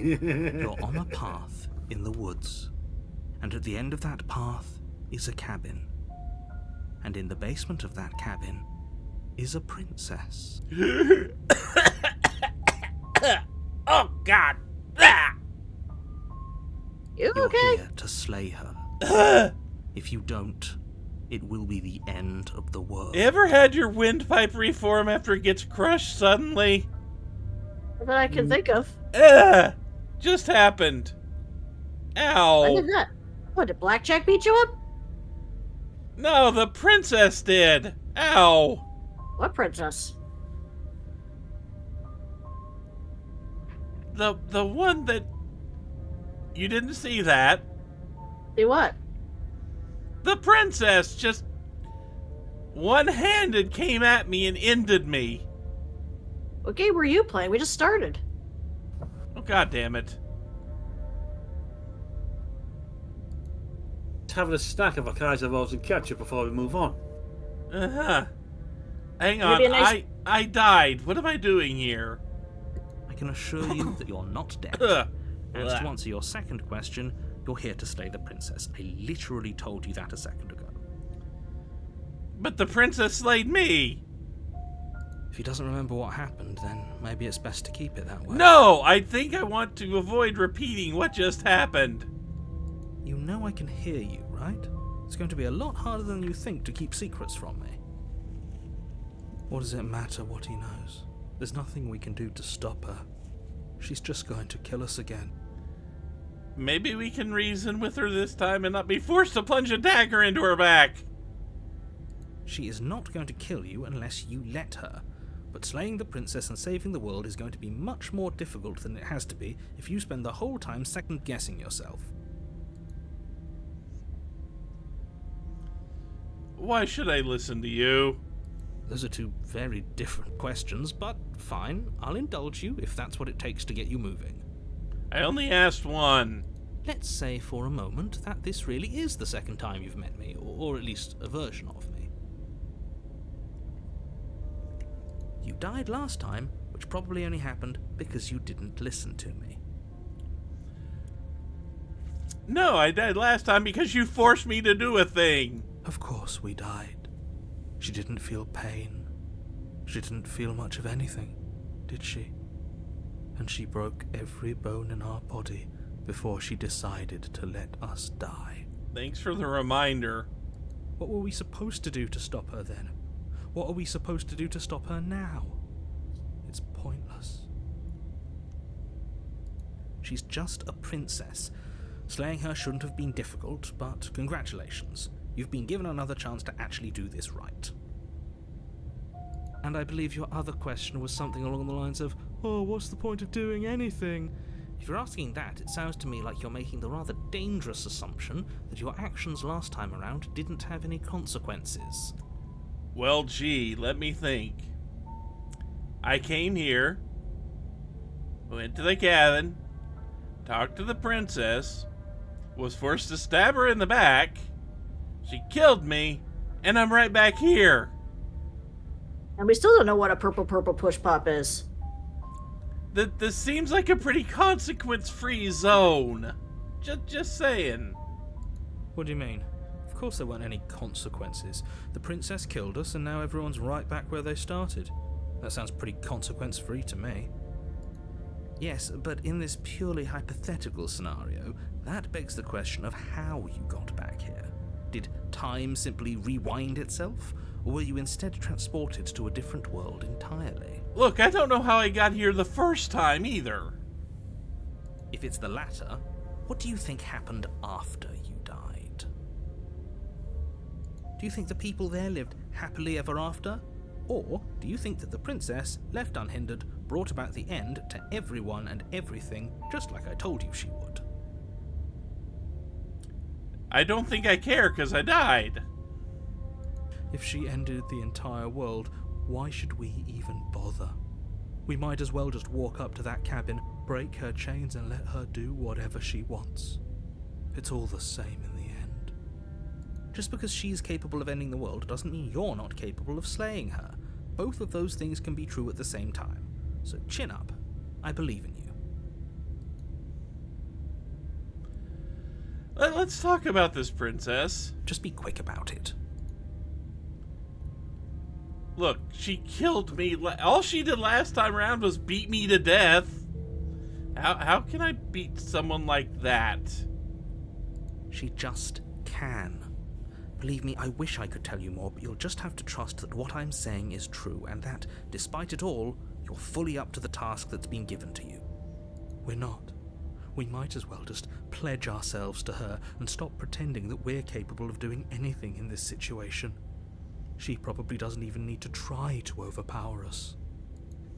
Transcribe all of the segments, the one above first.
You're on a path in the woods, and at the end of that path is a cabin. And in the basement of that cabin is a princess. Oh, God. You You're okay? here to slay her. If you don't, it will be the end of the world. Ever had your windpipe reform after it gets crushed suddenly? That I can think of. Just happened. When Ow. did that? What, did Blackjack beat you up? No, the princess did. Ow. What princess? The one that... You didn't see that. See what? The princess just one-handed came at me and ended me. What game were you playing? We just started. Oh, God damn it. Having a snack of a Kaiser rolls and ketchup before we move on. Uh-huh. Hang Maybe on, a nice- I died. What am I doing here? I can assure you that you're not dead. Ugh. And to answer your second question, you're here to slay the princess. I literally told you that a second ago. But the princess slayed me. If he doesn't remember what happened, then maybe it's best to keep it that way. No, I think I want to avoid repeating what just happened. You know I can hear you, right? It's going to be a lot harder than you think to keep secrets from me. What does it matter what he knows? There's nothing we can do to stop her. She's just going to kill us again. Maybe we can reason with her this time and not be forced to plunge a dagger into her back. She is not going to kill you unless you let her. But slaying the princess and saving the world is going to be much more difficult than it has to be if you spend the whole time second-guessing yourself. Why should I listen to you? Those are two very different questions, but fine, I'll indulge you if that's what it takes to get you moving. I only asked one. Let's say for a moment that this really is the second time you've met me, or at least a version of me. You died last time, which probably only happened because you didn't listen to me. No, I died last time because you forced me to do a thing. Of course we died. She didn't feel pain. She didn't feel much of anything, did she? And she broke every bone in our body before she decided to let us die. Thanks for the reminder. What were we supposed to do to stop her then? What are we supposed to do to stop her now? It's pointless. She's just a princess. Slaying her shouldn't have been difficult, but congratulations. You've been given another chance to actually do this right. And I believe your other question was something along the lines of, oh, what's the point of doing anything? If you're asking that, it sounds to me like you're making the rather dangerous assumption that your actions last time around didn't have any consequences. Well, gee, let me think. I came here, went to the cabin, talked to the princess, was forced to stab her in the back, she killed me, and I'm right back here. And we still don't know what a purple push pop is. This seems like a pretty consequence-free zone. Just saying. What do you mean? Of course there weren't any consequences. The princess killed us and now everyone's right back where they started. That sounds pretty consequence-free to me. Yes, but in this purely hypothetical scenario, that begs the question of how you got back here. Did time simply rewind itself? Or were you instead transported to a different world entirely? Look, I don't know how I got here the first time either. If it's the latter, what do you think happened after you died? Do you think the people there lived happily ever after? Or do you think that the princess, left unhindered, brought about the end to everyone and everything, just like I told you she would? I don't think I care because I died. If she ended the entire world, why should we even bother? We might as well just walk up to that cabin, break her chains and let her do whatever she wants. It's all the same in the end. Just because she's capable of ending the world doesn't mean you're not capable of slaying her. Both of those things can be true at the same time. So chin up. I believe in you. Let's talk about this, princess. Just be quick about it. Look, she killed me. All she did last time around was beat me to death. How can I beat someone like that? She just can. Believe me, I wish I could tell you more, but you'll just have to trust that what I'm saying is true, and that, despite it all, you're fully up to the task that's been given to you. We're not. We might as well just pledge ourselves to her and stop pretending that we're capable of doing anything in this situation. She probably doesn't even need to try to overpower us.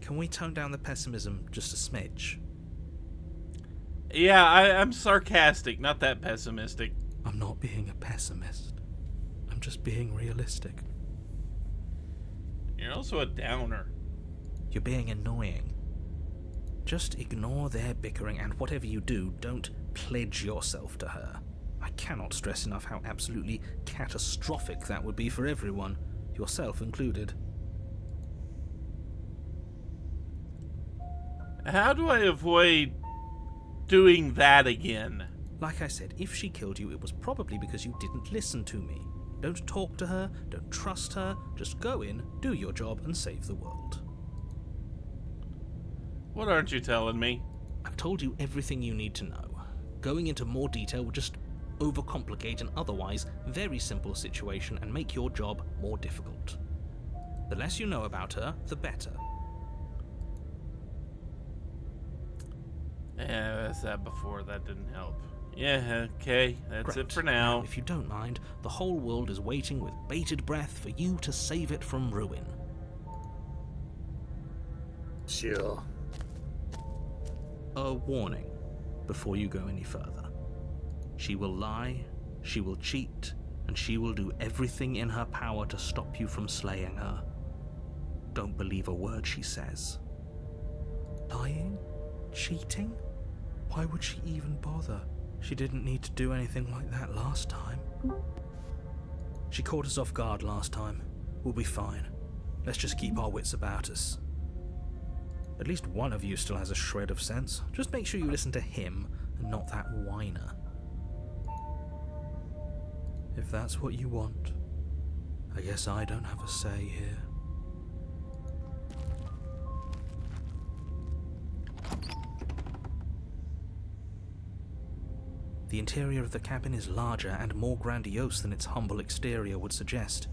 Can we tone down the pessimism just a smidge? Yeah, I'm sarcastic, not that pessimistic. I'm not being a pessimist. I'm just being realistic. You're also a downer. You're being annoying. Just ignore their bickering, and whatever you do, don't pledge yourself to her. I cannot stress enough how absolutely catastrophic that would be for everyone, yourself included. How do I avoid doing that again? Like I said, if she killed you, it was probably because you didn't listen to me. Don't talk to her, don't trust her, just go in, do your job, and save the world. What aren't you telling me? I've told you everything you need to know. Going into more detail would just overcomplicate an otherwise very simple situation and make your job more difficult. The less you know about her, the better. Yeah, I said before, that didn't help. Yeah, okay, that's Great. it for now. If you don't mind, the whole world is waiting with bated breath for you to save it from ruin. Sure. A warning before you go any further. She will lie, she will cheat, and she will do everything in her power to stop you from slaying her. Don't believe a word she says. Lying? Cheating? Why would she even bother? She didn't need to do anything like that last time. She caught us off guard last time. We'll be fine. Let's just keep our wits about us. At least one of you still has a shred of sense. Just make sure you listen to him and not that whiner. If that's what you want, I guess I don't have a say here. The interior of the cabin is larger and more grandiose than its humble exterior would suggest.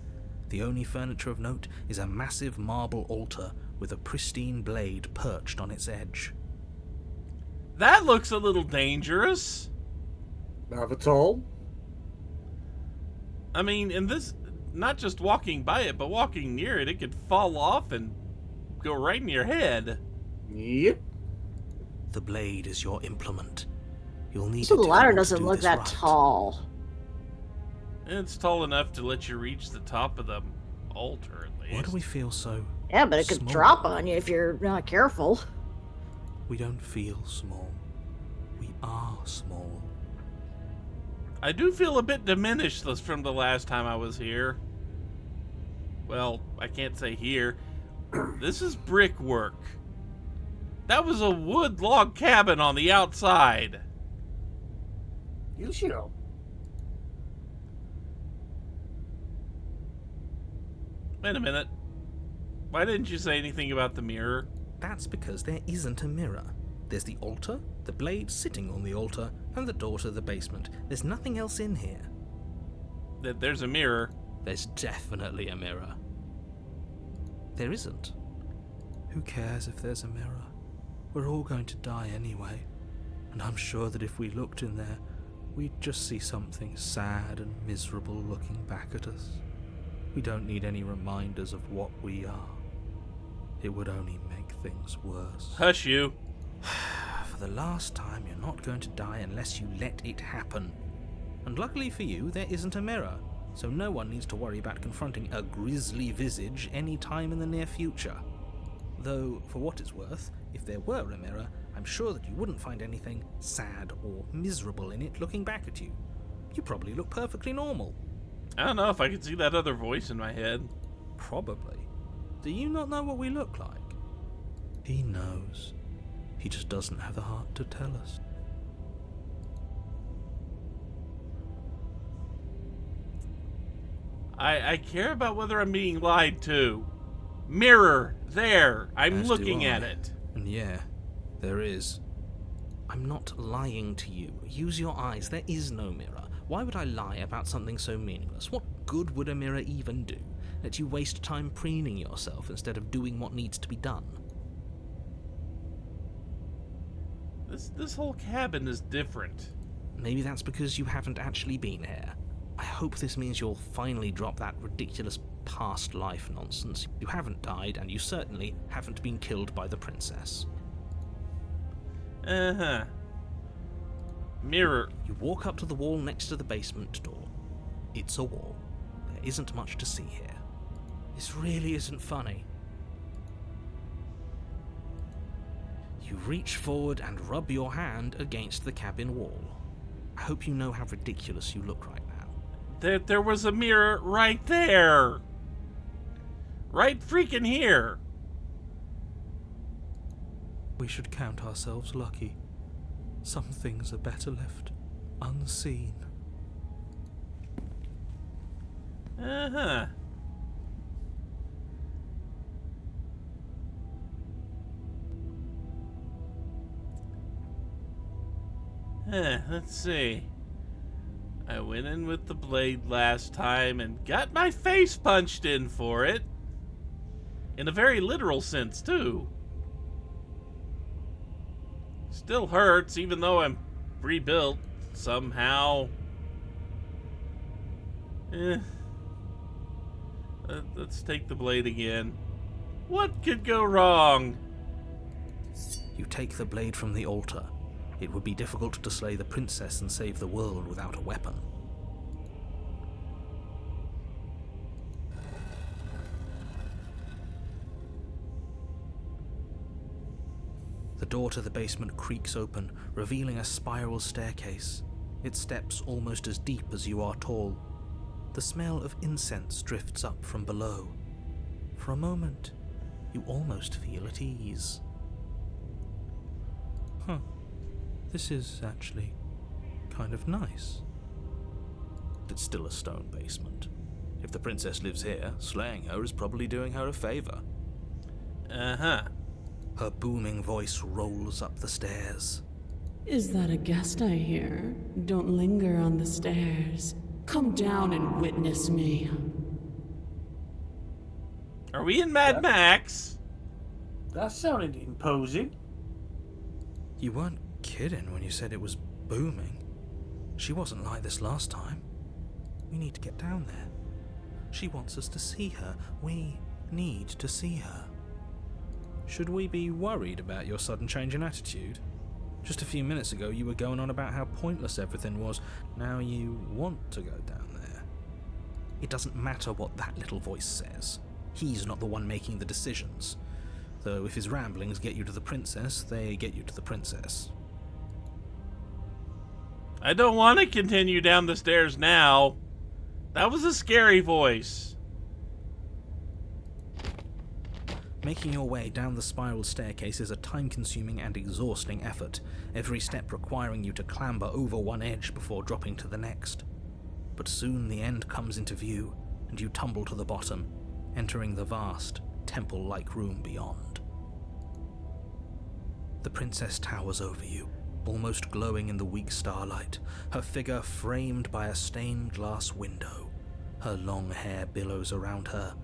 The only furniture of note is a massive marble altar with a pristine blade perched on its edge. That looks a little dangerous. Not at all. I mean, in this, not just walking by it, but walking near it, it could fall off and go right in your head. Yep. The blade is your implement. You'll need So it the if you ladder want to doesn't do look this that right. tall. It's tall enough to let you reach the top of the altar, at least. Why do we feel so Yeah, but it could small? drop on you if you're not careful. We don't feel small. We are small. I do feel a bit diminished from the last time I was here. Well, I can't say here. This is brickwork. That was a wood log cabin on the outside. You sure? Wait a minute. Why didn't you say anything about the mirror? That's because there isn't a mirror. There's the altar, the blade sitting on the altar, and the door to the basement. There's nothing else in here. There's a mirror. There's definitely a mirror. There isn't. Who cares if there's a mirror? We're all going to die anyway. And I'm sure that if we looked in there, we'd just see something sad and miserable looking back at us. We don't need any reminders of what we are. It would only make things worse. Hush you. For the last time, you're not going to die unless you let it happen. And luckily for you, there isn't a mirror, so no one needs to worry about confronting a grisly visage any time in the near future. Though, for what it's worth, if there were a mirror, I'm sure that you wouldn't find anything sad or miserable in it looking back at you. You probably look perfectly normal. I don't know if I could see that other voice in my head. Probably. Do you not know what we look like? He knows. He just doesn't have the heart to tell us. I care about whether I'm being lied to. Mirror, there. I'm As do looking I. at it. And yeah, there is. I'm not lying to you. Use your eyes. There is no mirror. Why would I lie about something so meaningless? What good would a mirror even do? Let you waste time preening yourself instead of doing what needs to be done. This whole cabin is different. Maybe that's because you haven't actually been here. I hope this means you'll finally drop that ridiculous past life nonsense. You haven't died, and you certainly haven't been killed by the princess. Uh-huh. Mirror. You walk up to the wall next to the basement door. It's a wall. There isn't much to see here. This really isn't funny. You reach forward and rub your hand against the cabin wall. I hope you know how ridiculous you look right now. There was a mirror right there. Right freaking here. We should count ourselves lucky. Some things are better left unseen. Uh-huh. Let's see. I went in with the blade last time and got my face punched in for it. In a very literal sense, too. Still hurts, even though I'm rebuilt somehow. Let's take the blade again. What could go wrong? You take the blade from the altar. It would be difficult to slay the princess and save the world without a weapon. The door to the basement creaks open, revealing a spiral staircase. Its steps almost as deep as you are tall. The smell of incense drifts up from below. For a moment, you almost feel at ease. Huh. This is actually kind of nice. It's still a stone basement. If the princess lives here, slaying her is probably doing her a favor. Uh-huh. Her booming voice rolls up the stairs. Is that a guest I hear? Don't linger on the stairs. Come down and witness me. Are we in Mad Max? That sounded imposing. You weren't kidding when you said it was booming. She wasn't like this last time. We need to get down there. She wants us to see her. We need to see her. Should we be worried about your sudden change in attitude? Just a few minutes ago you were going on about how pointless everything was. Now you want to go down there. It doesn't matter what that little voice says. He's not the one making the decisions. Though if his ramblings get you to the princess, they get you to the princess. I don't want to continue down the stairs now. That was a scary voice. Making your way down the spiral staircase is a time-consuming and exhausting effort, every step requiring you to clamber over one edge before dropping to the next. But soon the end comes into view, and you tumble to the bottom, entering the vast, temple-like room beyond. The princess towers over you, almost glowing in the weak starlight, her figure framed by a stained glass window. Her long hair billows around her,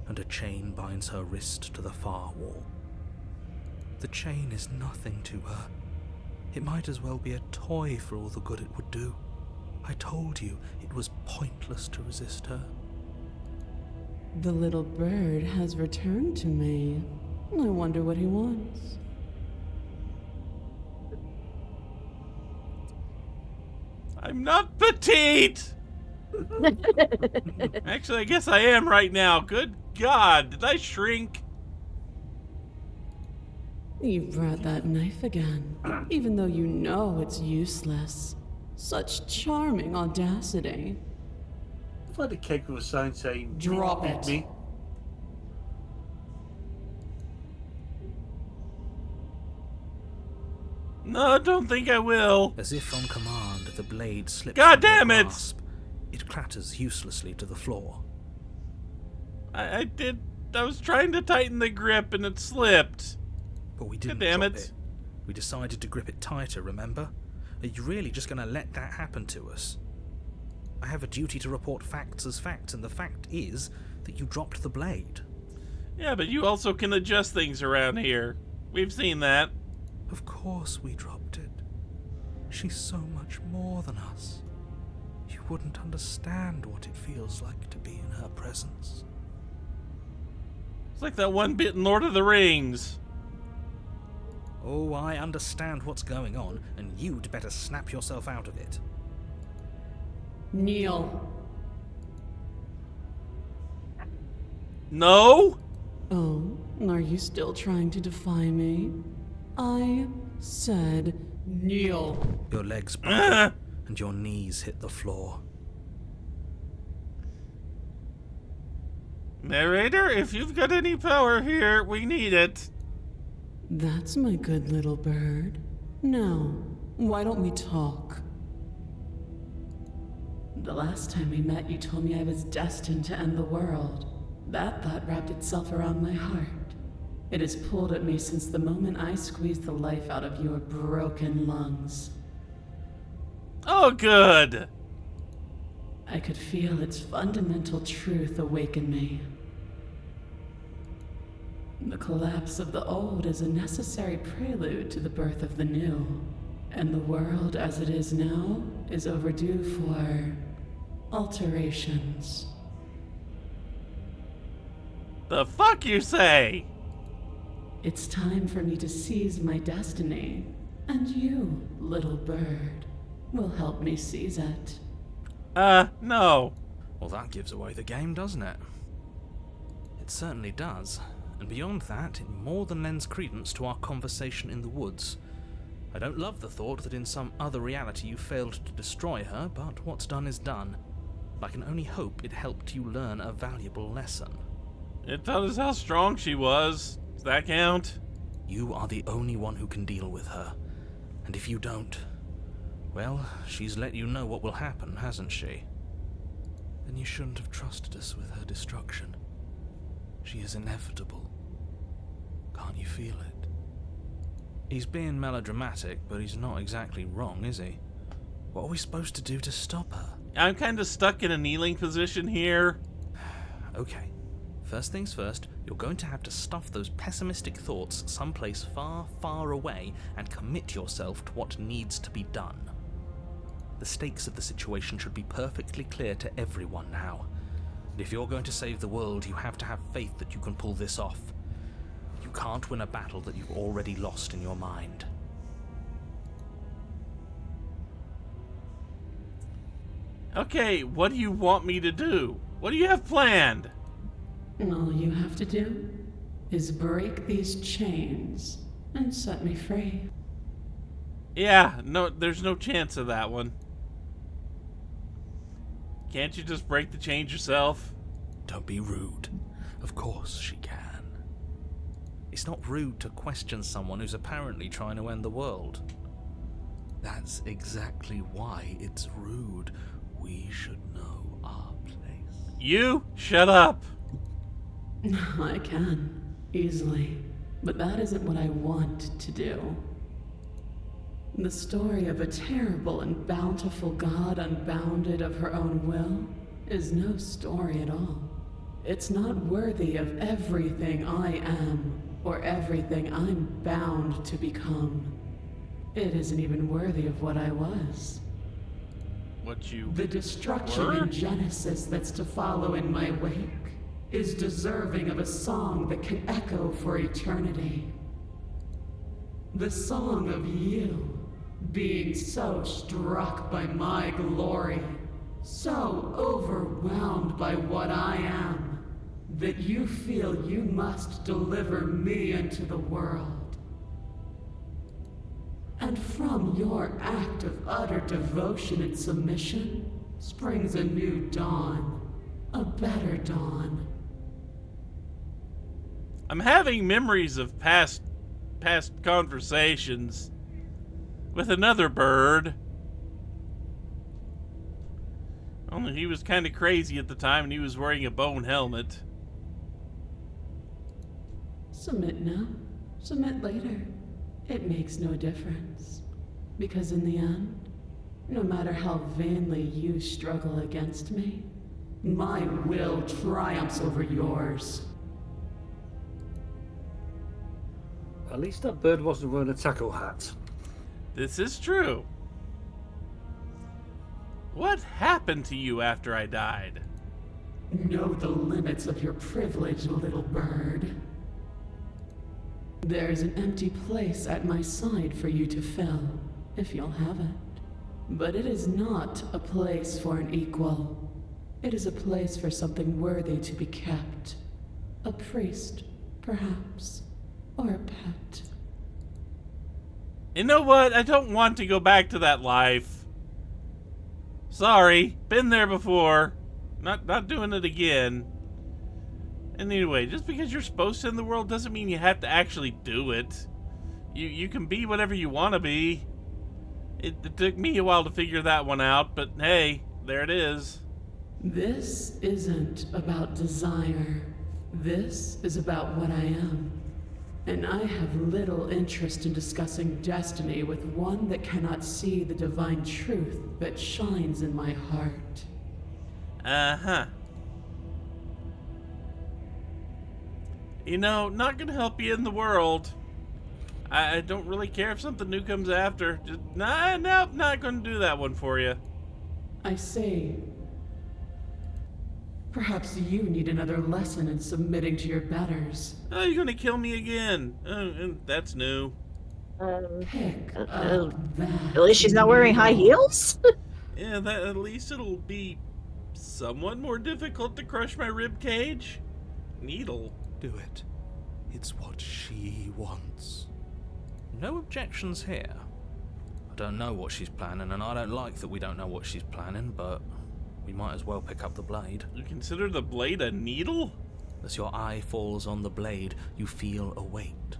and a chain binds her wrist to the far wall. The chain is nothing to her. It might as well be a toy for all the good it would do. I told you it was pointless to resist her. The little bird has returned to me. I wonder what he wants. I'm not petite! Actually, I guess I am right now. Good God, did I shrink? You brought that knife again, even though you know it's useless. Such charming audacity. If I had a cake with a sign saying, Drop "Eat it." me," No, don't think I will. As if on command, the blade slips God from your damn it! grasp. It clatters uselessly to the floor. I did. I was trying to tighten the grip and it slipped. But we didn't God damn drop it. it. We decided to grip it tighter, remember? Are you really just going to let that happen to us? I have a duty to report facts as facts, and the fact is that you dropped the blade. Yeah, but you also can adjust things around here. We've seen that. Of course we dropped it. She's so much more than us. You wouldn't understand what it feels like to be in her presence. It's like that one bit in Lord of the Rings. Oh, I understand what's going on, and you'd better snap yourself out of it. Kneel. No? Oh, are you still trying to defy me? I said kneel. Your legs buckled, and your knees hit the floor. Narrator, if you've got any power here, we need it. That's my good little bird. Now, why don't we talk? The last time we met, you told me I was destined to end the world. That thought wrapped itself around my heart. It has pulled at me since the moment I squeezed the life out of your broken lungs. Oh, good. I could feel its fundamental truth awaken me. The collapse of the old is a necessary prelude to the birth of the new, and the world as it is now is overdue for alterations. The fuck you say? It's time for me to seize my destiny, and you, little bird, will help me seize it. No. Well, that gives away the game, doesn't it? It certainly does. And beyond that, it more than lends credence to our conversation in the woods. I don't love the thought that in some other reality you failed to destroy her, but what's done is done. I can only hope it helped you learn a valuable lesson. It taught us how strong she was. Does that count? You are the only one who can deal with her. And if you don't, well, she's let you know what will happen, hasn't she? Then you shouldn't have trusted us with her destruction. She is inevitable. Can't you feel it? He's being melodramatic, but he's not exactly wrong, is he? What are we supposed to do to stop her? I'm kind of stuck in a kneeling position here. Okay. First things first, you're going to have to stuff those pessimistic thoughts someplace far, far away and commit yourself to what needs to be done. The stakes of the situation should be perfectly clear to everyone now. And if you're going to save the world, you have to have faith that you can pull this off. You can't win a battle that you've already lost in your mind. Okay, what do you want me to do? What do you have planned? All you have to do is break these chains and set me free. Yeah, no, there's no chance of that one. Can't you just break the chains yourself? Don't be rude. Of course she can. It's not rude to question someone who's apparently trying to end the world. That's exactly why it's rude. We should know our place. You shut up. I can, easily. But that isn't what I want to do. The story of a terrible and bountiful god unbounded of her own will is no story at all. It's not worthy of everything I am or everything I'm bound to become. It isn't even worthy of what I was. What you The destruction were? and genesis that's to follow in my wake is deserving of a song that can echo for eternity. The song of you, being so struck by my glory, so overwhelmed by what I am, that you feel you must deliver me into the world. And from your act of utter devotion and submission springs a new dawn, a better dawn. I'm having memories of past conversations with another bird. Only he was kind of crazy at the time and he was wearing a bone helmet. Submit now, submit later. It makes no difference. Because in the end, no matter how vainly you struggle against me, my will triumphs over yours. At least that bird wasn't wearing a tackle hat. This is true. What happened to you after I died? Know the limits of your privilege, little bird. There's an empty place at my side for you to fill, if you'll have it. But it is not a place for an equal. It is a place for something worthy to be kept. A priest, perhaps, or a pet. You know what? I don't want to go back to that life. Sorry, been there before. Not doing it again. And anyway, just because you're supposed to in the world doesn't mean you have to actually do it. You can be whatever you want to be. It took me a while to figure that one out, but hey, there it is. This isn't about desire. This is about what I am. And I have little interest in discussing destiny with one that cannot see the divine truth that shines in my heart. Uh-huh. You know, not gonna help you in the world. I don't really care if something new comes after. Just, not gonna do that one for you. I say, perhaps you need another lesson in submitting to your betters. Oh, you're gonna kill me again. That's new. Pick At up that. least she's not wearing high heels. Yeah, that at least it'll be somewhat more difficult to crush my rib cage. Needle. Do it. It's what she wants. No objections here. I don't know what she's planning, and I don't like that we don't know what she's planning, but we might as well pick up the blade. You consider the blade a needle? As your eye falls on the blade, you feel a weight.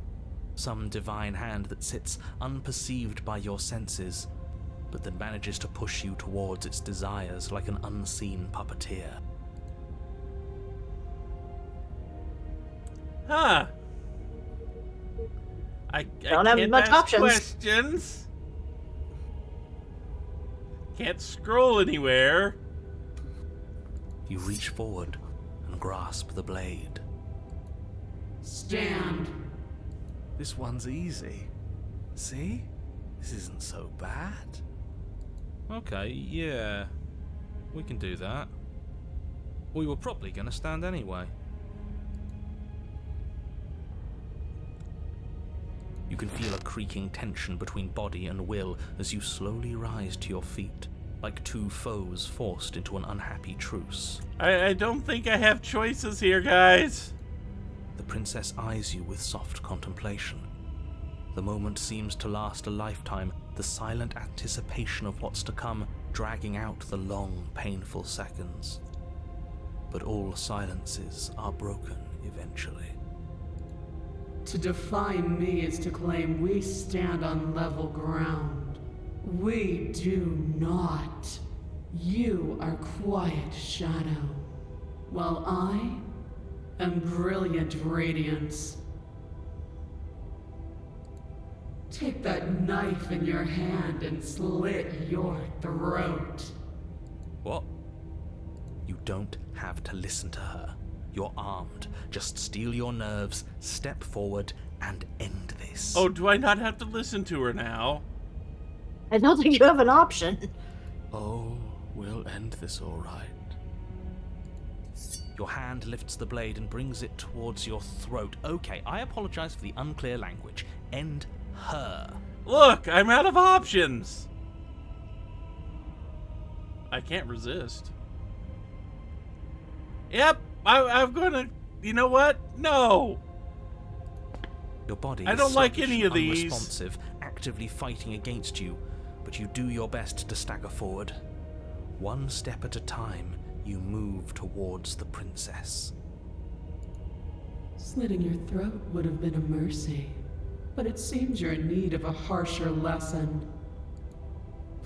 Some divine hand that sits unperceived by your senses, but that manages to push you towards its desires like an unseen puppeteer. Huh. I Don't have can't much ask options. questions. Can't scroll anywhere. You reach forward and grasp the blade. Stand. This one's easy. See? This isn't so bad. Okay, yeah. We can do that. We were probably going to stand anyway. You can feel a creaking tension between body and will as you slowly rise to your feet, like two foes forced into an unhappy truce. I don't think I have choices here, guys. The princess eyes you with soft contemplation. The moment seems to last a lifetime, the silent anticipation of what's to come dragging out the long, painful seconds. But all silences are broken eventually. To define me is to claim we stand on level ground. We do not. You are quiet shadow, while I am brilliant radiance. Take that knife in your hand and slit your throat. What? You don't have to listen to her. You're armed. Just steel your nerves, step forward, and end this. Oh, do I not have to listen to her now? I don't think you have an option. Oh, we'll end this all right. Your hand lifts the blade and brings it towards your throat. Okay, I apologize for the unclear language. End her. Look, I'm out of options. I can't resist. Yep, I'm gonna... You know what? No. Your body I don't is like sluggish, any of these. unresponsive, actively fighting against you, but you do your best to stagger forward. One step at a time, you move towards the princess. Slitting your throat would have been a mercy, but it seems you're in need of a harsher lesson.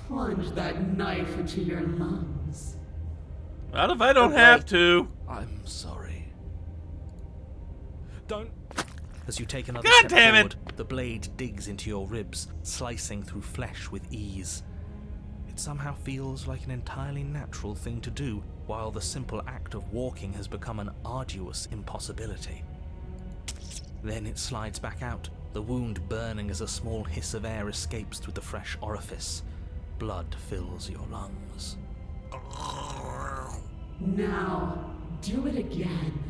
Plunge that knife into your lungs. Not if I don't Okay. have to. I'm sorry. Don't As you take another God step damn it! forward, the blade digs into your ribs, slicing through flesh with ease. It somehow feels like an entirely natural thing to do, while the simple act of walking has become an arduous impossibility. Then it slides back out, the wound burning as a small hiss of air escapes through the fresh orifice. Blood fills your lungs. Now, do it again.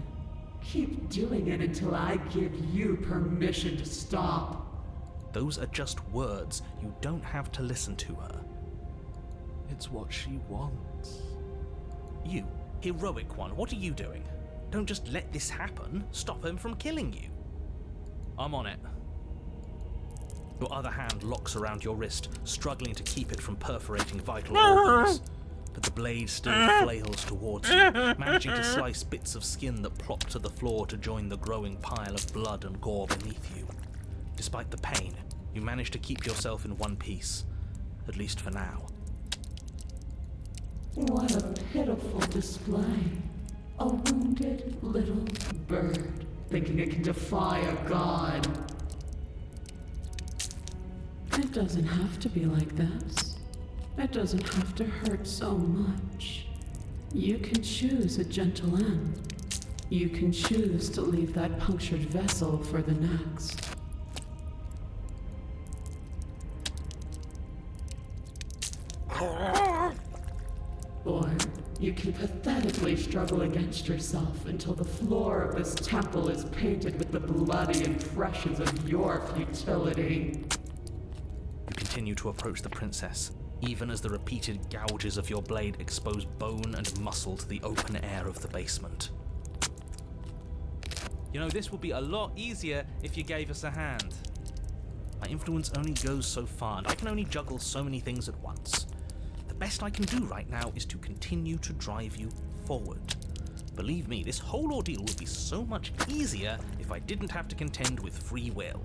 Keep doing it until I give you permission to stop. Those are just words. You don't have to listen to her. It's what she wants. You, heroic one, what are you doing? Don't just let this happen. Stop him from killing you. I'm on it. Your other hand locks around your wrist, struggling to keep it from perforating vital organs. But the blade still flails towards you, managing to slice bits of skin that plop to the floor to join the growing pile of blood and gore beneath you. Despite the pain, you manage to keep yourself in one piece, at least for now. What a pitiful display. A wounded little bird, thinking it can defy a god. It doesn't have to be like this. It doesn't have to hurt so much. You can choose a gentle end. You can choose to leave that punctured vessel for the next. Or you can pathetically struggle against yourself until the floor of this temple is painted with the bloody impressions of your futility. You continue to approach the princess, even as the repeated gouges of your blade expose bone and muscle to the open air of the basement. You know, this would be a lot easier if you gave us a hand. My influence only goes so far, and I can only juggle so many things at once. The best I can do right now is to continue to drive you forward. Believe me, this whole ordeal would be so much easier if I didn't have to contend with free will.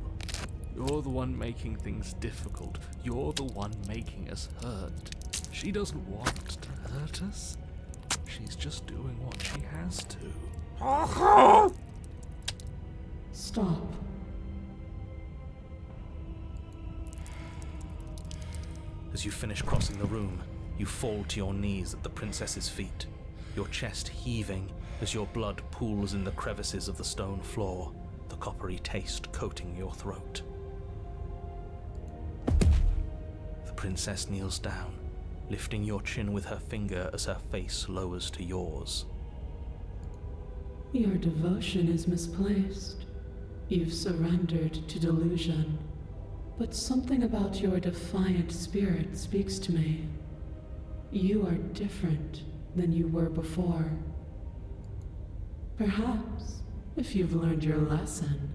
You're the one making things difficult. You're the one making us hurt. She doesn't want to hurt us. She's just doing what she has to. Stop. As you finish crossing the room, you fall to your knees at the princess's feet, your chest heaving as your blood pools in the crevices of the stone floor, the coppery taste coating your throat. The princess kneels down, lifting your chin with her finger as her face lowers to yours. Your devotion is misplaced. You've surrendered to delusion. But something about your defiant spirit speaks to me. You are different than you were before. Perhaps, if you've learned your lesson,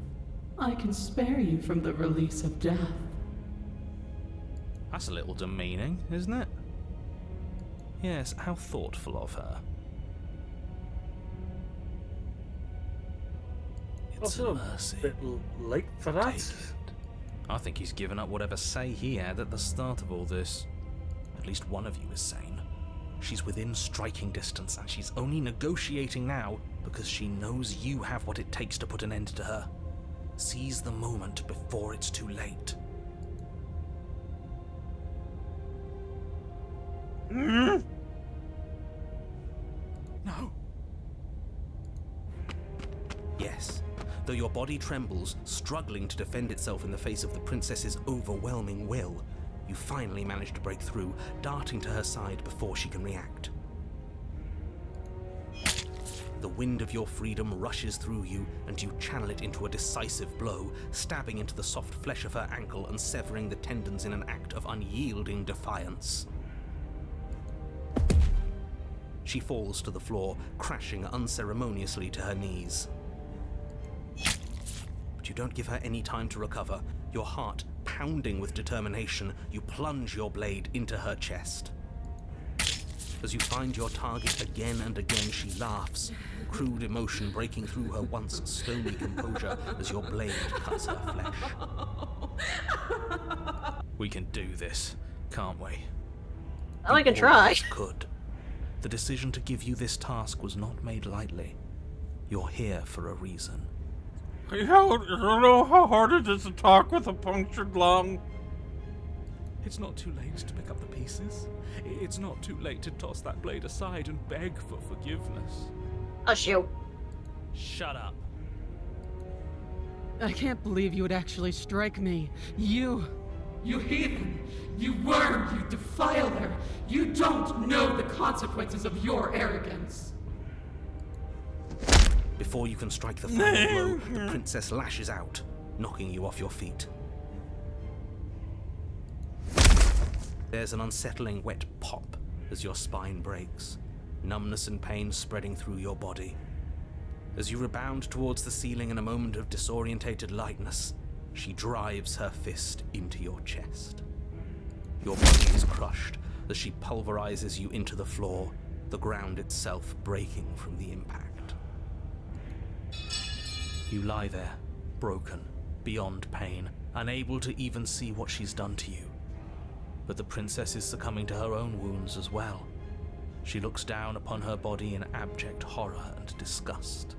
I can spare you from the release of death. That's a little demeaning, isn't it? Yes, how thoughtful of her. It's a Also, mercy. a bit late for that. Take it. I think he's given up whatever say he had at the start of all this. At least one of you is sane. She's within striking distance, and she's only negotiating now because she knows you have what it takes to put an end to her. Seize the moment before it's too late. No. Yes. Though your body trembles, struggling to defend itself in the face of the princess's overwhelming will, you finally manage to break through, darting to her side before she can react. The wind of your freedom rushes through you, and you channel it into a decisive blow, stabbing into the soft flesh of her ankle and severing the tendons in an act of unyielding defiance. She falls to the floor, crashing unceremoniously to her knees. But you don't give her any time to recover. Your heart pounding with determination, you plunge your blade into her chest. As you find your target again and again, she laughs, crude emotion breaking through her once stony composure as your blade cuts her flesh. We can do this, can't we? I can You try. always could. The decision to give you this task was not made lightly. You're here for a reason. You don't know how hard it is to talk with a punctured lung. It's not too late to pick up the pieces. It's not too late to toss that blade aside and beg for forgiveness. Hush you. Shut up. I can't believe you would actually strike me. You heathen! You worm! You defiler! You don't know the consequences of your arrogance! Before you can strike the final blow, the princess lashes out, knocking you off your feet. There's an unsettling wet pop as your spine breaks, numbness and pain spreading through your body. As you rebound towards the ceiling in a moment of disorientated lightness, she drives her fist into your chest. Your body is crushed as she pulverizes you into the floor, the ground itself breaking from the impact. You lie there, broken, beyond pain, unable to even see what she's done to you. But the princess is succumbing to her own wounds as well. She looks down upon her body in abject horror and disgust.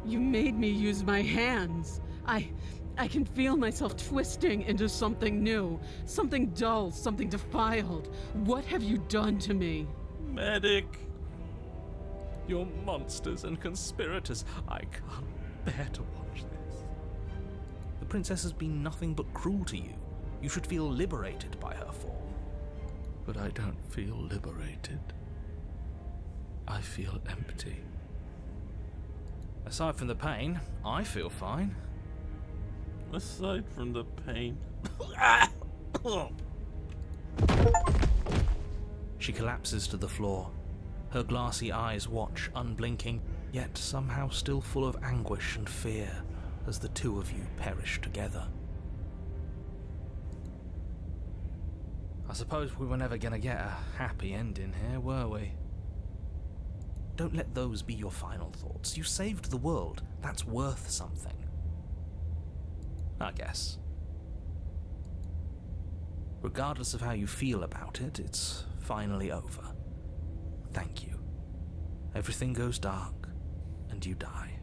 You made me use my hands. I can feel myself twisting into something new, something dull, something defiled. What have you done to me? Medic. You're monsters and conspirators. I can't bear to watch this. The princess has been nothing but cruel to you. You should feel liberated by her fall. But I don't feel liberated. I feel empty. Aside from the pain, I feel fine. Aside from the pain. She collapses to the floor. Her glassy eyes watch, unblinking, yet somehow still full of anguish and fear as the two of you perish together. I suppose we were never gonna get a happy ending here, were we? Don't let those be your final thoughts. You saved the world. That's worth something. I guess. Regardless of how you feel about it, it's finally over. Thank you. Everything goes dark, and you die.